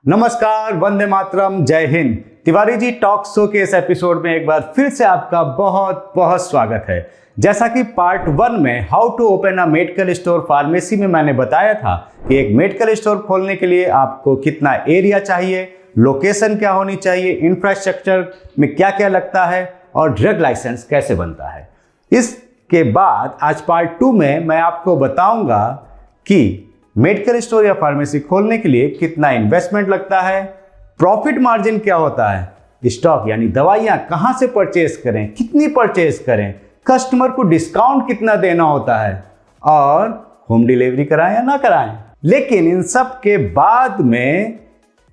नमस्कार, वंदे मातरम, जय Hind. Tiwari ji talk show के इस एपिसोड में एक बार फिर से आपका बहुत बहुत स्वागत है। जैसा कि पार्ट 1 में how to open a medical store pharmacy में मैंने बताया था कि एक मेडिकल स्टोर खोलने के लिए आपको कितना एरिया चाहिए, लोकेशन क्या होनी चाहिए, इंफ्रास्ट्रक्चर में क्या क्या लगता है और ड्रग लाइसेंस कैसे बनता है। इसके बाद आज पार्ट 2 में मैं आपको बताऊंगा कि मेडिकल स्टोर या फार्मेसी खोलने के लिए कितना इन्वेस्टमेंट लगता है, प्रॉफिट मार्जिन क्या होता है, स्टॉक यानी दवाइयां कहां से परचेज करें, कितनी परचेज करें, कस्टमर को डिस्काउंट कितना देना होता है और होम डिलीवरी कराएं या ना कराएं। लेकिन इन सब के बाद में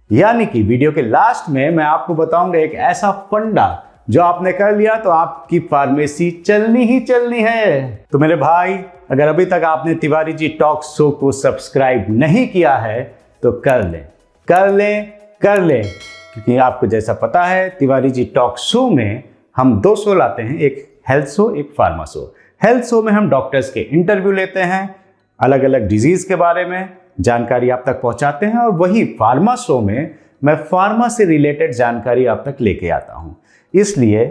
यानी कि वीडियो के लास्ट में मैं आपको बताऊंगा एक ऐसा फंडा जो आपने कर लिया तो आपकी फार्मेसी चलनी ही चलनी है। तो मेरे भाई, अगर अभी तक आपने तिवारी जी टॉक शो को सब्सक्राइब नहीं किया है तो कर लें, क्योंकि आपको जैसा पता है तिवारी जी टॉक शो में हम 2 शो लाते हैं, एक हेल्थ शो, एक फार्मा शो। हेल्थ शो में हम डॉक्टर्स के इंटरव्यू लेते हैं, अलग अलग डिजीज के बारे में जानकारी आप तक पहुंचाते हैं, और वही फार्मा शो में मैं फार्मा से रिलेटेड जानकारी आप तक लेके आता हूं। इसलिए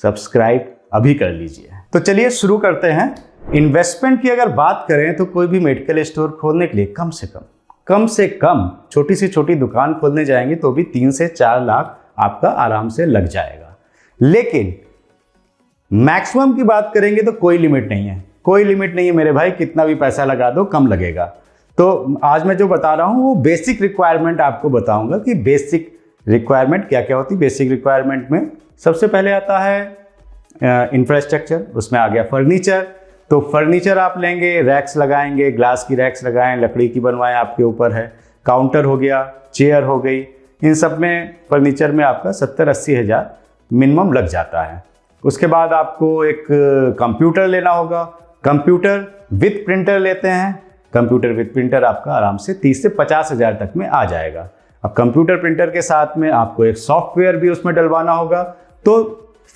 सब्सक्राइब अभी कर लीजिए। तो चलिए शुरू करते हैं। इन्वेस्टमेंट की अगर बात करें तो कोई भी मेडिकल स्टोर खोलने के लिए कम से कम छोटी से छोटी दुकान खोलने जाएंगे तो भी 3 से 4 लाख आपका आराम से लग जाएगा। लेकिन मैक्सिमम की बात करेंगे तो कोई लिमिट नहीं है मेरे भाई, कितना भी पैसा लगा दो कम लगेगा। तो आज मैं जो बता रहा हूं वो बेसिक रिक्वायरमेंट आपको बताऊंगा कि बेसिक रिक्वायरमेंट क्या क्या होती है। बेसिक रिक्वायरमेंट में सबसे पहले आता है इंफ्रास्ट्रक्चर, उसमें आ गया फर्नीचर। तो फर्नीचर आप लेंगे, रैक्स लगाएंगे, ग्लास की रैक्स लगाएं, लकड़ी की बनवाएं, आपके ऊपर है। काउंटर हो गया, चेयर हो गई, इन सब में फर्नीचर में आपका 70-80 हज़ार मिनिमम लग जाता है। उसके बाद आपको एक कंप्यूटर लेना होगा। कंप्यूटर विथ प्रिंटर लेते हैं, कंप्यूटर विथ प्रिंटर आपका आराम से 30 से 50 हज़ार तक में आ जाएगा। अब कंप्यूटर प्रिंटर के साथ में आपको एक सॉफ्टवेयर भी उसमें डलवाना होगा। तो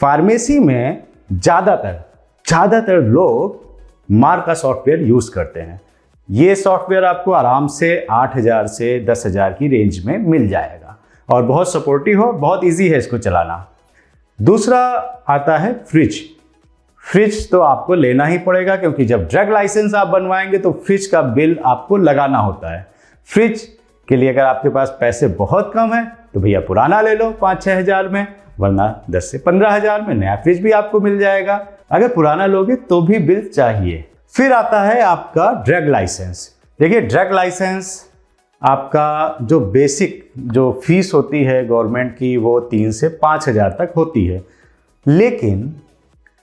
फार्मेसी में ज़्यादातर लोग मार का सॉफ्टवेयर यूज़ करते हैं। ये सॉफ्टवेयर आपको आराम से 8,000 से 10,000 की रेंज में मिल जाएगा और बहुत सपोर्टिव हो, बहुत इजी है इसको चलाना। दूसरा आता है फ्रिज तो आपको लेना ही पड़ेगा, क्योंकि जब ड्रग लाइसेंस आप बनवाएंगे तो फ्रिज का बिल आपको लगाना होता है। फ्रिज के लिए अगर आपके पास पैसे बहुत कम है तो भैया पुराना ले लो 5-6 हज़ार में, वरना 10 से 15 हज़ार में नया फ्रिज भी आपको मिल जाएगा। अगर पुराना लोगे तो भी बिल चाहिए। फिर आता है आपका ड्रग लाइसेंस। देखिए, ड्रग लाइसेंस आपका जो बेसिक जो फीस होती है गवर्नमेंट की वो 3 से 5 हज़ार तक होती है, लेकिन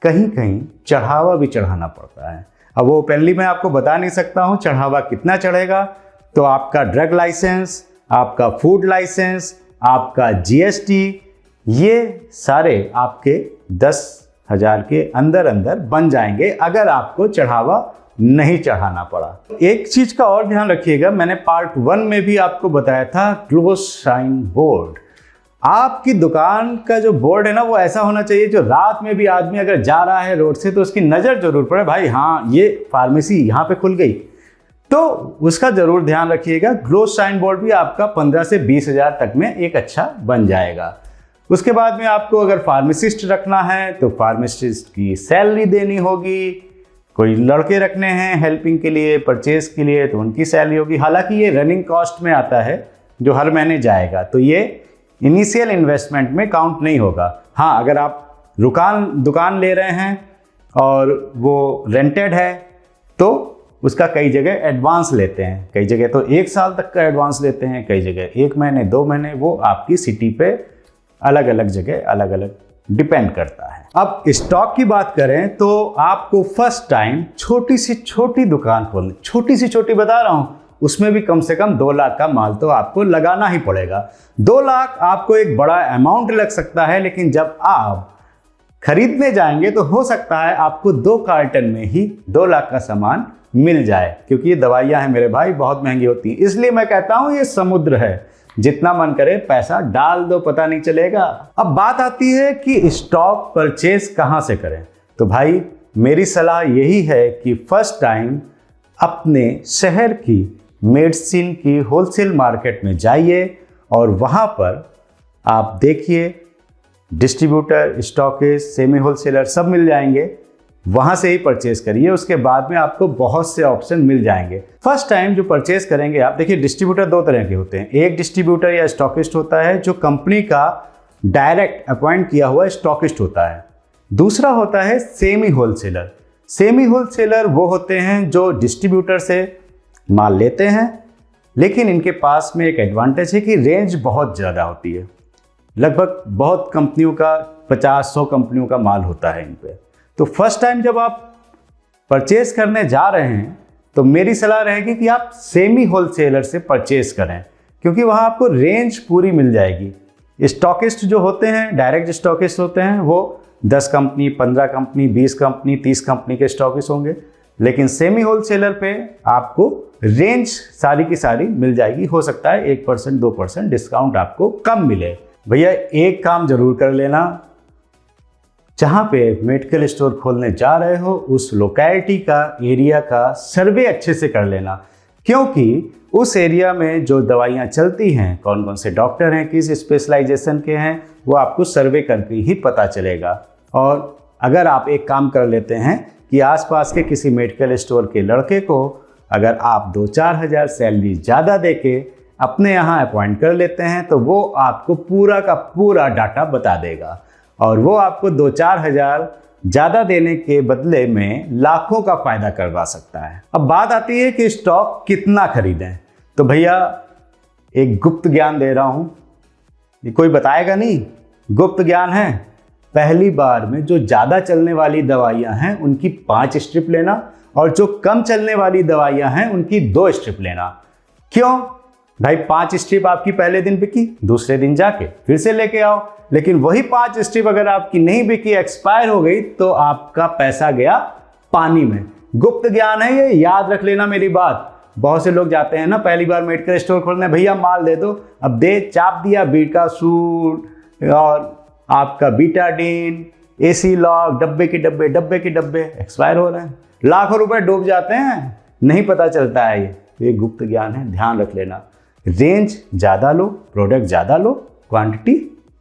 कहीं कहीं चढ़ावा भी चढ़ाना पड़ता है। अब वो ओपनली मैं आपको बता नहीं सकता हूँ चढ़ावा कितना चढ़ेगा। तो आपका ड्रग लाइसेंस, आपका फूड लाइसेंस, आपका GST, ये सारे आपके 10,000 के अंदर बन जाएंगे अगर आपको चढ़ावा नहीं चढ़ाना पड़ा। एक चीज का और ध्यान रखिएगा, मैंने पार्ट 1 में भी आपको बताया था क्लोज साइन बोर्ड। आपकी दुकान का जो बोर्ड है ना वो ऐसा होना चाहिए जो रात में भी आदमी अगर जा रहा है रोड से तो उसकी नज़र जरूर पड़े, भाई हाँ ये फार्मेसी यहाँ पे खुल गई, तो उसका जरूर ध्यान रखिएगा। ग्लोज साइन बोर्ड भी आपका 15 से 20 हज़ार तक में एक अच्छा बन जाएगा। उसके बाद में आपको अगर फार्मासिस्ट रखना है तो फार्मासिस्ट की सैलरी देनी होगी। कोई लड़के रखने हैं हेल्पिंग के लिए, परचेज के लिए, तो उनकी सैलरी होगी। हालांकि ये रनिंग कॉस्ट में आता है जो हर महीने जाएगा, तो ये इनिशियल इन्वेस्टमेंट में काउंट नहीं होगा। हाँ, अगर आप दुकान ले रहे हैं और वो रेंटेड है तो उसका कई जगह एडवांस लेते हैं, कई जगह तो 1 साल तक का एडवांस लेते हैं, कई जगह 1 महीने 2 महीने, वो आपकी सिटी पे अलग अलग जगह अलग अलग डिपेंड करता है। अब स्टॉक की बात करें तो आपको फर्स्ट टाइम छोटी सी छोटी दुकान खोलनी, छोटी सी छोटी बता रहा हूं, उसमें भी कम से कम 2 लाख का माल तो आपको लगाना ही पड़ेगा। 2 लाख आपको एक बड़ा अमाउंट लग सकता है, लेकिन जब आप खरीदने जाएंगे तो हो सकता है आपको 2 कार्टन में ही 2 लाख का सामान मिल जाए, क्योंकि ये दवाइयां हैं मेरे भाई, बहुत महंगी होती हैं। इसलिए मैं कहता हूं ये समुद्र है, जितना मन करे पैसा डाल दो, पता नहीं चलेगा। अब बात आती है कि स्टॉक परचेज कहां से करें। तो भाई मेरी सलाह यही है कि फर्स्ट टाइम अपने शहर की मेडिसिन की होलसेल मार्केट में जाइए और वहाँ पर आप देखिए डिस्ट्रीब्यूटर, स्टॉकिस्ट, सेमी होलसेलर सब मिल जाएंगे। वहाँ से ही परचेज करिए, उसके बाद में आपको बहुत से ऑप्शन मिल जाएंगे। फर्स्ट टाइम जो परचेज करेंगे आप, देखिए डिस्ट्रीब्यूटर दो तरह के होते हैं। एक डिस्ट्रीब्यूटर या स्टॉकिस्ट होता है जो कंपनी का डायरेक्ट अपॉइंट किया हुआ स्टॉकिस्ट होता है। दूसरा होता है सेमी होलसेलर। सेमी होलसेलर वो होते हैं जो डिस्ट्रीब्यूटर से माल लेते हैं, लेकिन इनके पास में एक एडवांटेज है कि रेंज बहुत ज़्यादा होती है। लगभग बहुत कंपनियों का 50-100 कंपनियों का माल होता है इन पे। तो फर्स्ट टाइम जब आप परचेज करने जा रहे हैं तो मेरी सलाह रहेगी कि आप सेमी होलसेलर से परचेज करें, क्योंकि वहाँ आपको रेंज पूरी मिल जाएगी। स्टॉकिस्ट जो होते हैं, डायरेक्ट स्टॉकिस्ट होते हैं, वो 10 कंपनी, 15 कंपनी, 20 कंपनी, 30 कंपनी के स्टॉकिस्ट होंगे, लेकिन सेमी होलसेलर पे आपको रेंज सारी की सारी मिल जाएगी। हो सकता है 1%, 2% डिस्काउंट आपको कम मिले। भैया एक काम जरूर कर लेना, जहाँ पे मेडिकल स्टोर खोलने जा रहे हो उस लोकेलिटी का, एरिया का सर्वे अच्छे से कर लेना, क्योंकि उस एरिया में जो दवाइयाँ चलती हैं, कौन कौन से डॉक्टर हैं, किस स्पेशलाइजेशन के हैं, वो आपको सर्वे करके ही पता चलेगा। और अगर आप एक काम कर लेते हैं कि आसपास के किसी मेडिकल स्टोर के लड़के को अगर आप 2-4 हज़ार सैलरी ज़्यादा देके अपने यहाँ अपॉइंट कर लेते हैं तो वो आपको पूरा का पूरा डाटा बता देगा, और वो आपको 2-4 हज़ार ज़्यादा देने के बदले में लाखों का फ़ायदा करवा सकता है। अब बात आती है कि स्टॉक कितना खरीदें। तो भैया एक गुप्त ज्ञान दे रहा हूँ, ये कोई बताएगा नहीं, गुप्त ज्ञान है। पहली बार में जो ज़्यादा चलने वाली दवाइयाँ हैं उनकी 5 स्ट्रिप लेना, और जो कम चलने वाली दवाइयाँ हैं उनकी 2 स्ट्रिप लेना। क्यों भाई? 5 स्ट्रिप आपकी पहले दिन बिकी, दूसरे दिन जाके फिर से लेके आओ, लेकिन वही 5 स्ट्रिप अगर आपकी नहीं बिकी, एक्सपायर हो गई, तो आपका पैसा गया पानी में। गुप्त ज्ञान है ये, याद रख लेना मेरी बात। बहुत से लोग जाते हैं ना पहली बार मेडिकल स्टोर खोलने, भैया माल दे दो, अब दे चाप दिया बीटासूट और आपका बीटाडीन, एसी लॉक, डब्बे के डब्बे एक्सपायर हो रहे हैं, लाखों रुपए डूब जाते हैं, नहीं पता चलता है। ये गुप्त ज्ञान है, ध्यान रख लेना। रेंज ज़्यादा लो, प्रोडक्ट ज़्यादा लो, क्वांटिटी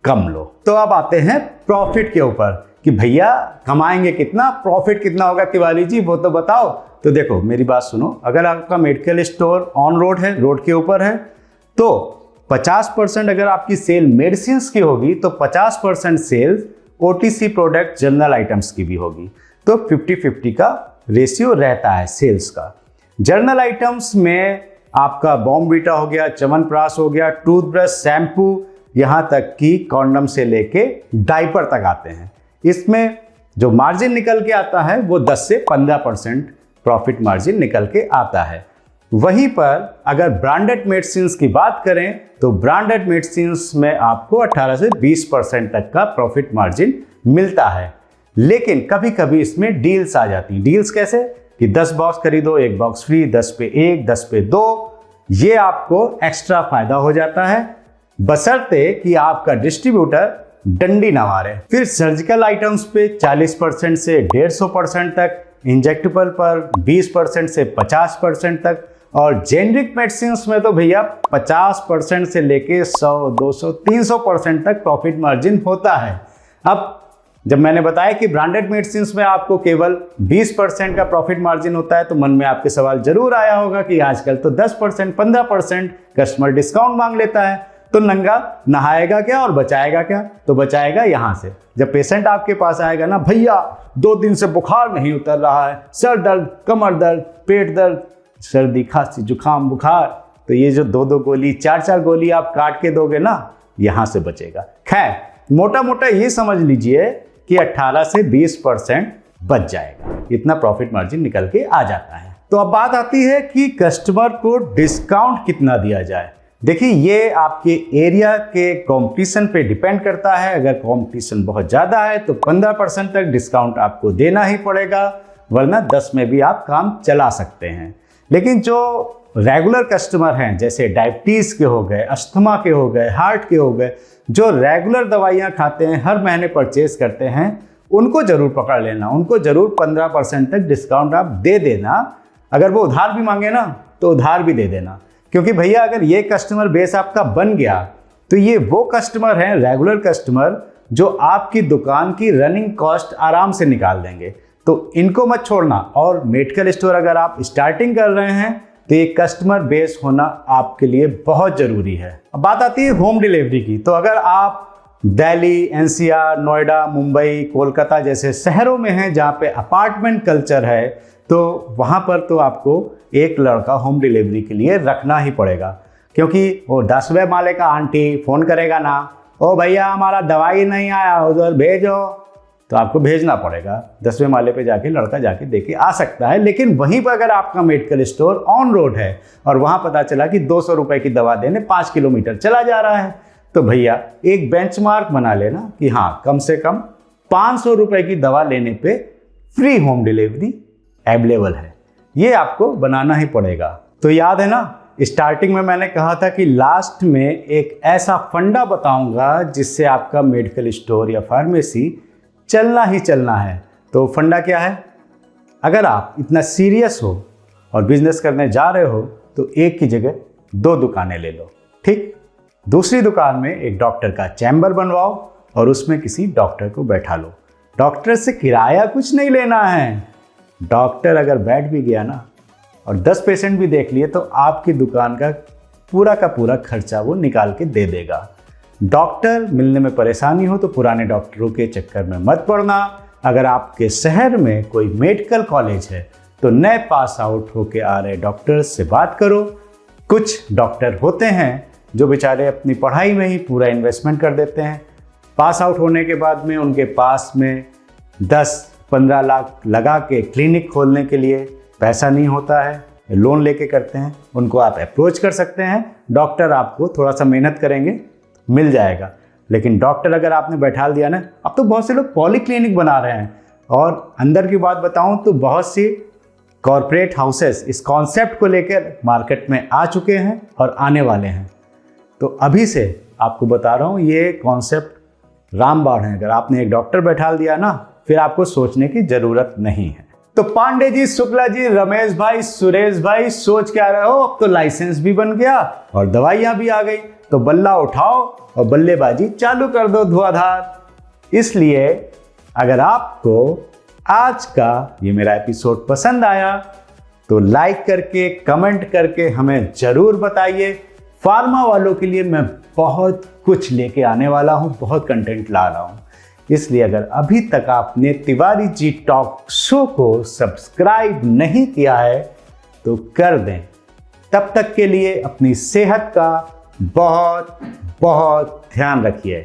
कम लो। तो अब आते हैं प्रॉफिट के ऊपर कि भैया कमाएंगे कितना, प्रॉफिट कितना होगा तिवारी जी, वो तो बताओ। तो देखो मेरी बात सुनो, अगर आपका मेडिकल स्टोर ऑन रोड है, रोड के ऊपर है, तो 50% अगर आपकी सेल मेडिसिन की होगी तो 50% sales OTC product, general items की भी होगी। तो 50-50 का रेशियो रहता है सेल्स का। जनरल आइटम्स में आपका बॉम्बीटा हो गया, च्यवनप्राश हो गया, टूथब्रश, शैम्पू, यहाँ तक कि कॉन्डम से लेके डायपर तक आते हैं। इसमें जो मार्जिन निकल के आता है वो 10 से 15% प्रॉफिट मार्जिन निकल के आता है। वहीं पर अगर ब्रांडेड मेडिसिन्स की बात करें तो ब्रांडेड मेडिसिन्स में आपको 18 से 20% तक का प्रॉफिट मार्जिन मिलता है। लेकिन कभी कभी इसमें डील्स आ जाती हैं। डील्स कैसे कि 10 बॉक्स खरीदो 1 बॉक्स फ्री, 10 पे 1, 10 पे 2, ये आपको एक्स्ट्रा फायदा हो जाता है, बशर्ते कि आपका डिस्ट्रीब्यूटर डंडी ना मारे। फिर सर्जिकल आइटम्स पे 40% से 150% तक, इंजेक्टेबल पर 20% से 50% तक, और जेनरिक मेडिसिन्स में तो भैया 50% से लेके 100, 200, 300% तक प्रॉफिट मार्जिन होता है। अब जब मैंने बताया कि ब्रांडेड मेडिसिन्स में आपको केवल 20% का प्रॉफिट मार्जिन होता है, तो मन में आपके सवाल जरूर आया होगा कि आजकल तो 10%, 15% कस्टमर डिस्काउंट मांग लेता है, तो नंगा नहाएगा क्या और बचाएगा क्या? तो बचाएगा यहाँ से, जब पेशेंट आपके पास आएगा ना, भैया 2 दिन से बुखार नहीं उतर रहा है, सर दर्द, कमर दर्द, पेट दर्द, सर्दी, खांसी, जुकाम, बुखार, तो ये जो 2-2 गोली, 4-4 गोली आप काट के दोगे ना, यहाँ से बचेगा। खैर मोटा मोटा ये समझ लीजिए कि 18 से 20% बच जाएगा, इतना प्रॉफिट मार्जिन निकल के आ जाता है। तो अब बात आती है कि कस्टमर को डिस्काउंट कितना दिया जाए। देखिए ये आपके एरिया के कंपटीशन पे डिपेंड करता है। अगर कंपटीशन बहुत ज़्यादा है तो 15% तक डिस्काउंट आपको देना ही पड़ेगा, वरना 10 में भी आप काम चला सकते हैं। लेकिन जो रेगुलर कस्टमर हैं, जैसे डायबिटीज़ के हो गए, अस्थमा के हो गए, हार्ट के हो गए, जो रेगुलर दवाइयाँ खाते हैं, हर महीने परचेज करते हैं, उनको ज़रूर पकड़ लेना, उनको ज़रूर 15% तक डिस्काउंट आप दे देना। अगर वो उधार भी मांगे ना तो उधार भी दे देना, क्योंकि भैया अगर ये कस्टमर बेस आपका बन गया तो ये वो कस्टमर हैं, रेगुलर कस्टमर, जो आपकी दुकान की रनिंग कॉस्ट आराम से निकाल देंगे। तो इनको मत छोड़ना। और मेडिकल स्टोर अगर आप स्टार्टिंग कर रहे हैं तो ये कस्टमर बेस होना आपके लिए बहुत ज़रूरी है। अब बात आती है होम डिलीवरी की। तो अगर आप दिल्ली, एनसीआर, नोएडा, मुंबई, कोलकाता जैसे शहरों में हैं जहाँ पे अपार्टमेंट कल्चर है, तो वहाँ पर तो आपको एक लड़का होम डिलीवरी के लिए रखना ही पड़ेगा, क्योंकि वो 10वें माले का आंटी फ़ोन करेगा ना, ओ भैया हमारा दवाई नहीं आया उधर भेजो, तो आपको भेजना पड़ेगा। 10वें माले पे जाके लड़का जाके देके आ सकता है। लेकिन वहीं पर अगर आपका मेडिकल स्टोर ऑन रोड है और वहाँ पता चला कि 200 रुपये की दवा देने 5 किलोमीटर चला जा रहा है, तो भैया एक बेंचमार्क बना लेना कि हाँ, कम से कम 500 रुपये की दवा लेने पे फ्री होम डिलीवरी अवेलेबल है। ये आपको बनाना ही पड़ेगा। तो याद है ना, स्टार्टिंग में मैंने कहा था कि लास्ट में एक ऐसा फंडा बताऊंगा जिससे आपका मेडिकल स्टोर या फार्मेसी चलना ही चलना है। तो फंडा क्या है? अगर आप इतना सीरियस हो और बिजनेस करने जा रहे हो तो एक की जगह 2 दुकानें ले लो, ठीक? दूसरी दुकान में एक डॉक्टर का चैम्बर बनवाओ और उसमें किसी डॉक्टर को बैठा लो। डॉक्टर से किराया कुछ नहीं लेना है। डॉक्टर अगर बैठ भी गया ना और 10 पेशेंट भी देख लिए तो आपकी दुकान का पूरा खर्चा वो निकाल के दे देगा। डॉक्टर मिलने में परेशानी हो तो पुराने डॉक्टरों के चक्कर में मत पड़ना। अगर आपके शहर में कोई मेडिकल कॉलेज है तो नए पास आउट होके आ रहे डॉक्टर्स से बात करो। कुछ डॉक्टर होते हैं जो बेचारे अपनी पढ़ाई में ही पूरा इन्वेस्टमेंट कर देते हैं। पास आउट होने के बाद में उनके पास में 10-15 लाख लगा के क्लिनिक खोलने के लिए पैसा नहीं होता है, लोन लेके करते हैं। उनको आप अप्रोच कर सकते हैं। डॉक्टर आपको थोड़ा सा मेहनत करेंगे, मिल जाएगा। लेकिन डॉक्टर अगर आपने बैठा दिया ना, अब तो बहुत से लोग पॉली क्लिनिक बना रहे हैं। और अंदर की बात बताऊं तो बहुत सी कॉरपोरेट हाउसेस इस कॉन्सेप्ट को लेकर मार्केट में आ चुके हैं और आने वाले हैं। तो अभी से आपको बता रहा हूँ, ये कॉन्सेप्ट रामबाण है। अगर आपने एक डॉक्टर बैठा दिया ना, फिर आपको सोचने की जरूरत नहीं है। तो पांडे जी, शुक्ला जी, रमेश भाई, सुरेश भाई, सोच क्या रहे हो? अब तो लाइसेंस भी बन गया और दवाइयां भी आ गई, तो बल्ला उठाओ और बल्लेबाजी चालू कर दो धुआंधार। इसलिए अगर आपको आज का ये मेरा एपिसोड पसंद आया तो लाइक करके, कमेंट करके हमें जरूर बताइए। फार्मा वालों के लिए मैं बहुत कुछ लेके आने वाला हूँ, बहुत कंटेंट ला रहा हूँ। इसलिए अगर अभी तक आपने तिवारी जी टॉक शो को सब्सक्राइब नहीं किया है तो कर दें। तब तक के लिए अपनी सेहत का बहुत बहुत ध्यान रखिए।